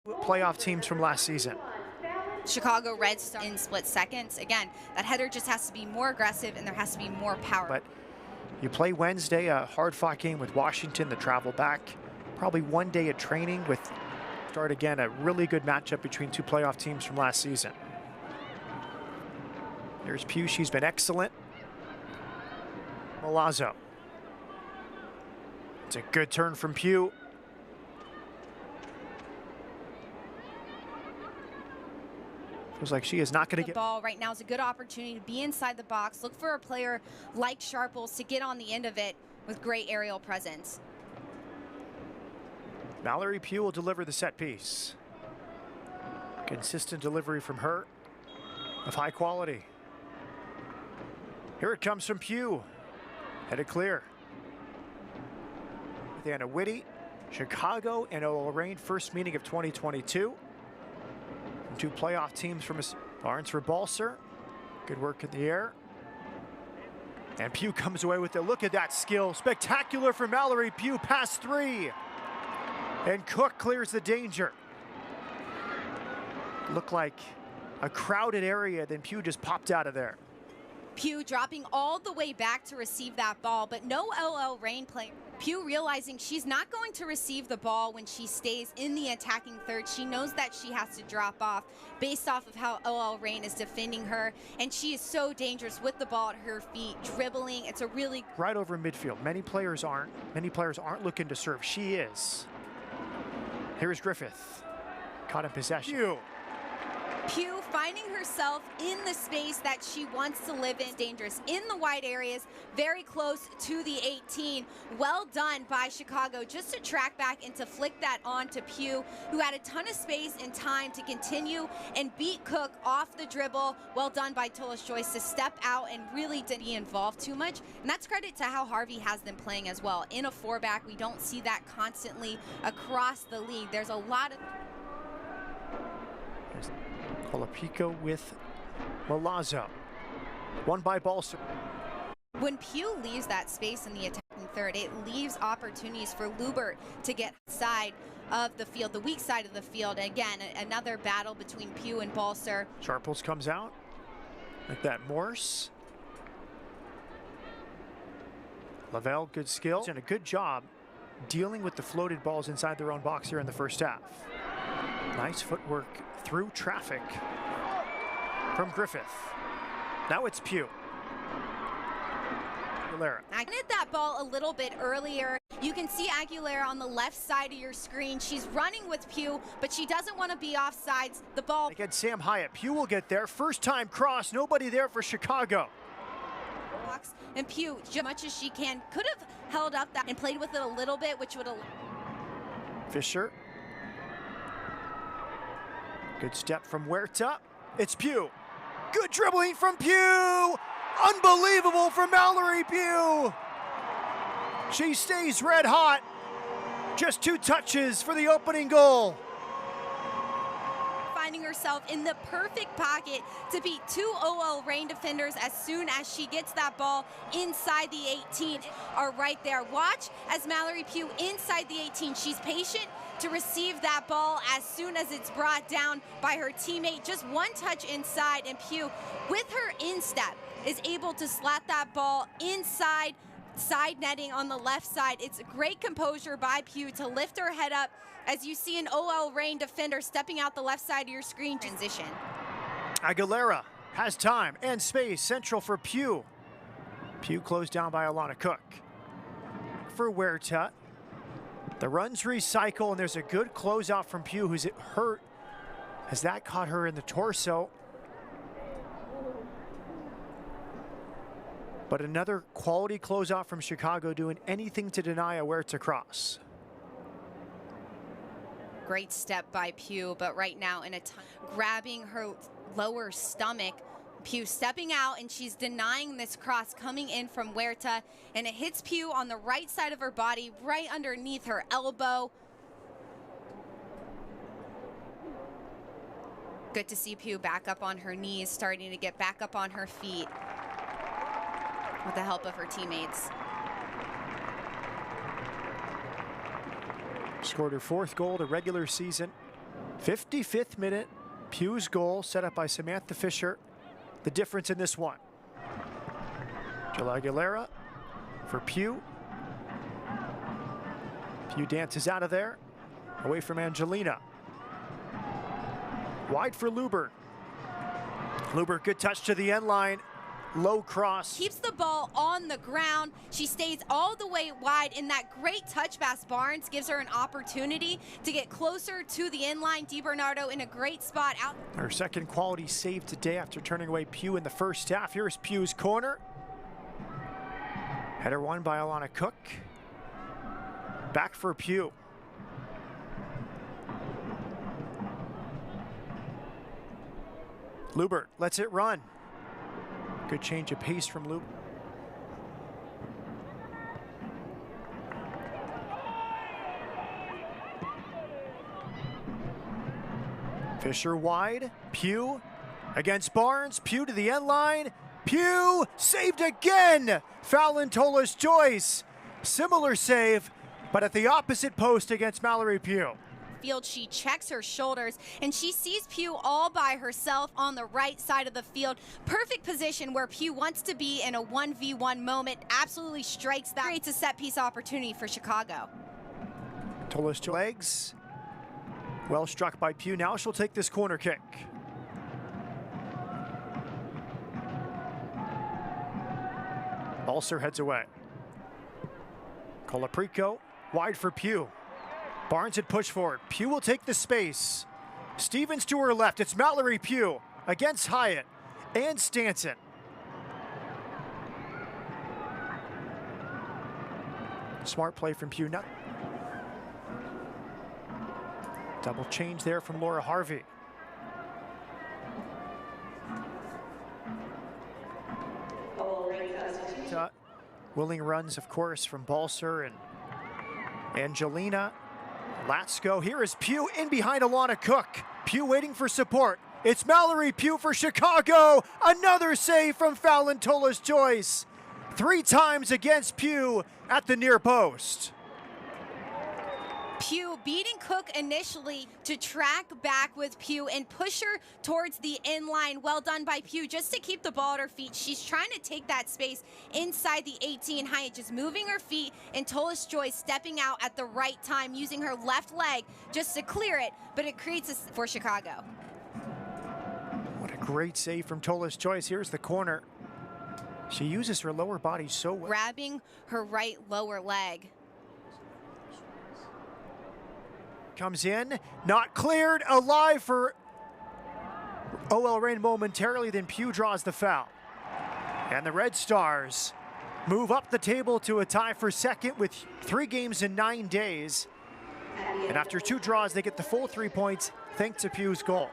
playoff teams from last season. Chicago Reds in split seconds. Again, that header just has to be more aggressive and there has to be more power. But you play Wednesday, a hard-fought game with Washington, the travel back. Probably one day of training with start again, a really good matchup between two playoff teams from last season. Here's Pugh, she's been excellent. Milazzo. It's a good turn from Pugh. Feels like she is not going to get the ball right now is a good opportunity to be inside the box. Look for a player like Sharples to get on the end of it with great aerial presence. Mallory Pugh will deliver the set piece. Consistent delivery from her of high quality. Here it comes from Pugh. Headed clear. With Anna Whitty, Chicago and OL Reign, first meeting of 2022. Two playoff teams from Barnes for Balser. Good work in the air. And Pugh comes away with it. Look at that skill. Spectacular for Mallory Pugh, pass 3. And Cook clears the danger. Looked like a crowded area, then Pugh just popped out of there. Pugh dropping all the way back to receive that ball, but no OL Reign player. Pugh realizing she's not going to receive the ball when she stays in the attacking third. She knows that she has to drop off based off of how OL Reign is defending her, and she is so dangerous with the ball at her feet, dribbling. It's a really right over midfield. Many players aren't looking to serve. She is. Here's Griffith, caught in possession. Pugh finding herself in the space that she wants to live in. Dangerous in the wide areas, very close to the 18. Well done by Chicago just to track back and to flick that on to Pugh, who had a ton of space and time to continue and beat Cook off the dribble. Well done by Tolis Joyce to step out and really didn't involve too much. And that's credit to how Harvey has them playing as well. In a 4-back, we don't see that constantly across the league. There's a lot of Colapico with Milazzo. Won by Balser. When Pugh leaves that space in the attacking third, it leaves opportunities for Lubert to get side of the field, the weak side of the field. Again, another battle between Pugh and Balser. Sharples comes out like that. Morse. Lavelle, good skill and a good job dealing with the floated balls inside their own box here in the first half. Nice footwork through traffic from Griffith. Now it's Pugh. Aguilera. I hit that ball a little bit earlier. You can see Aguilera on the left side of your screen. She's running with Pugh, but she doesn't want to be offsides. The ball. Again, Sam Hyatt. Pugh will get there. First time cross. Nobody there for Chicago. And Pugh, as much as she can, could have held up that and played with it a little bit, which would have. Fisher. Good step from Huerta. It's Pugh. Good dribbling from Pugh. Unbelievable for Mallory Pugh. She stays red hot. Just 2 touches for the opening goal. Finding herself in the perfect pocket to beat 2 OL Reign defenders as soon as she gets that ball inside the 18 are right there. Watch as Mallory Pugh inside the 18. She's patient to receive that ball as soon as it's brought down by her teammate. Just 1 touch inside, and Pugh, with her instep, is able to slat that ball inside side netting on the left side. It's great composure by Pugh to lift her head up as you see an OL Reign defender stepping out the left side of your screen. Transition. Aguilera has time and space. Central for Pugh. Pugh closed down by Alana Cook. For Huerta. The runs recycle, and there's a good closeout from Pugh, who's hurt as that caught her in the torso. But another quality closeout from Chicago, doing anything to deny a Huerta cross. Great step by Pugh, but right now in a grabbing her lower stomach. Pugh stepping out, and she's denying this cross coming in from Huerta, and it hits Pugh on the right side of her body, right underneath her elbow. Good to see Pugh back up on her knees, starting to get back up on her feet with the help of her teammates. Scored her 4th goal of the regular season 55th minute, Pugh's goal set up by Samantha Fisher. The difference in this one. Jill Aguilera for Pugh. Pugh dances out of there, away from Angelina. Wide for Luber. Luber, good touch to the end line. Low cross. Keeps the ball on the ground. She stays all the way wide in that great touch pass. Barnes gives her an opportunity to get closer to the inline. DiBernardo in a great spot out. Her second quality save today after turning away Pugh in the first half. Here's Pugh's corner. Header won by Alana Cook. Back for Pugh. Luber lets it run. Good change of pace from Luber. Fisher wide. Pugh against Barnes. Pugh to the end line. Pugh saved again. Fallon Tolas-Joyce. Similar save, but at the opposite post against Mallory Pugh. Field, she checks her shoulders and she sees Pugh all by herself on the right side of the field. Perfect position where Pugh wants to be in a 1v1 moment. Absolutely strikes that. Creates a set piece opportunity for Chicago. Tolas-Joyce legs. Well struck by Pugh. Now she'll take this corner kick. Balser heads away. Colaprico wide for Pugh. Barnes had pushed forward. Pugh will take the space. Stevens to her left. It's Mallory Pugh against Hyatt and Stanton. Smart play from Pugh. Double change there from Laura Harvey. Willing runs, of course, from Balser and Angelina. Latsko. Here is Pugh in behind Alana Cook. Pugh waiting for support. It's Mallory Pugh for Chicago. Another save from Fallon Tolas-Joyce. 3 times against Pugh at the near post. Pugh beating Cook initially to track back with Pugh and push her towards the inline. Well done by Pugh just to keep the ball at her feet. She's trying to take that space inside the 18. Hyatt just moving her feet and Tolas-Joyce stepping out at the right time, using her left leg just to clear it, but it creates a for Chicago. What a great save from Tolas-Joyce. Here's the corner. She uses her lower body so well. Grabbing her right lower leg. Comes in, not cleared, alive for OL Reign momentarily, then Pugh draws the foul. And the Red Stars move up the table to a tie for second with 3 games in 9 days. And after 2 draws, they get the full 3 points thanks to Pugh's goal.